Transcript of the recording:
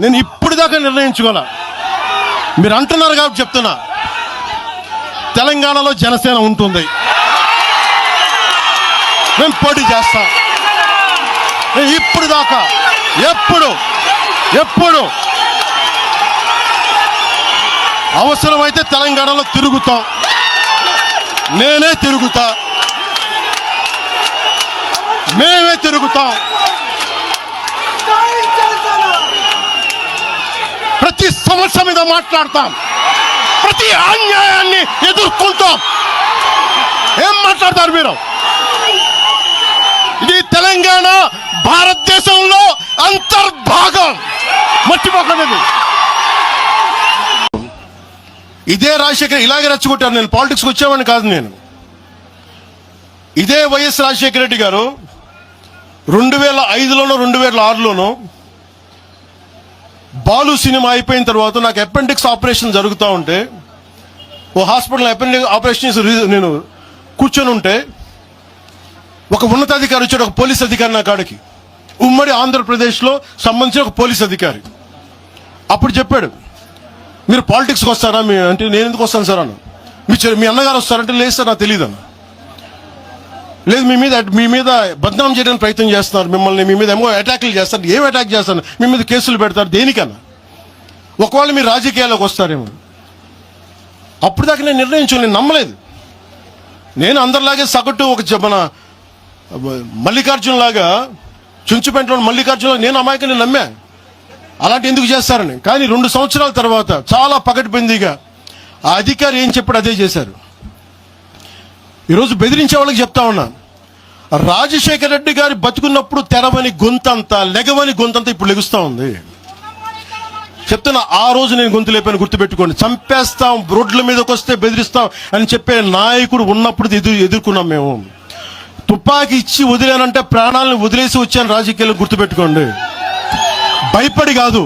నేను ఇప్పుడు దాకా నిర్ణయించుకోలే. మీరు అంటున్నారు కాబట్టి చెప్తున్నా, తెలంగాణలో జనసేన ఉంటుంది, మేము పోటీ చేస్తాం. నేను ఇప్పుడు దాకా ఎప్పుడు అవసరమైతే తెలంగాణలో తిరుగుతాం, నేనే తిరుగుతా, మేమే తిరుగుతాం. ప్రతి సమస్య మీద మాట్లాడతాం, ప్రతి అన్యాయాన్ని ఎదుర్కొంటాం. ఏం మాట్లాడతారు మీరు? ఇది తెలంగాణ భారతదేశంలో అంతర్భాగం, మర్చిపోకండి. ఇదే రాజశేఖర్ ఇలాగే రెచ్చగొట్టారు. నేను పాలిటిక్స్కి వచ్చేవాడిని కాదు. నేను ఇదే వైఎస్ రాజశేఖర రెడ్డి గారు 2005లోనో 2006లోనో బాలు సినిమా అయిపోయిన తర్వాత నాకు అపెండిక్స్ ఆపరేషన్ జరుగుతూ ఉంటే ఓ హాస్పిటల్ అపెండిక్స్ ఆపరేషన్ నేను కూర్చొని ఉంటే ఒక ఉన్నతాధికారి వచ్చాడు, ఒక పోలీస్ అధికారి నా కాడికి, ఉమ్మడి ఆంధ్రప్రదేశ్లో సంబంధించిన ఒక పోలీస్ అధికారి. అప్పుడు చెప్పాడు, మీరు పాలిటిక్స్కి వస్తారా? అంటే నేను ఎందుకు వస్తాను సార్ అన్న. మీ అన్నగారు వస్తారంటే లేదు సార్ నాకు తెలియదు అన్న. లేదు, మీ మీద బద్నాం చేయడానికి ప్రయత్నం చేస్తున్నారు, మిమ్మల్ని మీ మీద ఏమో అటాక్లు చేస్తారు. ఏం అటాక్ చేస్తారు? మీ మీద కేసులు పెడతారు, దేనికన్నా? ఒకవేళ మీరు రాజకీయాల్లోకి వస్తారేమో. అప్పుడు దాకా నేను నిర్ణయించు, నేను నమ్మలేదు. నేను అందరిలాగే సగటు మన మల్లికార్జున్ లాగా, చుంచుపెంటలో మల్లికార్జున నేను అమాయకుని నమ్మా అలాంటి ఎందుకు చేస్తారని. కానీ 2 సంవత్సరాల తర్వాత చాలా పకడ్బందీగా ఆ అధికారి ఏం చెప్పాడు అదే చేశారు. ఈరోజు బెదిరించే వాళ్ళకి చెప్తా ఉన్నా, రాజశేఖర రెడ్డి గారి బతుకున్నప్పుడు తెరవని గొంతంతా, లెగవని గొంతంతా ఇప్పుడు లెగుస్తూ ఉంది. చెప్తున్నా, ఆ రోజు నేను గొంతు లేపాను, గుర్తుపెట్టుకోండి. చంపేస్తాం, రోడ్ల మీదకి వస్తే బెదిరిస్తాం అని చెప్పే నాయకుడు ఉన్నప్పుడు ఎదుర్కొన్నాం మేము. తుపాకీ ఇచ్చి వదిలేనంటే ప్రాణాలను వదిలేసి వచ్చాను రాజకీయాలు, గుర్తుపెట్టుకోండి. భయపడి కాదు.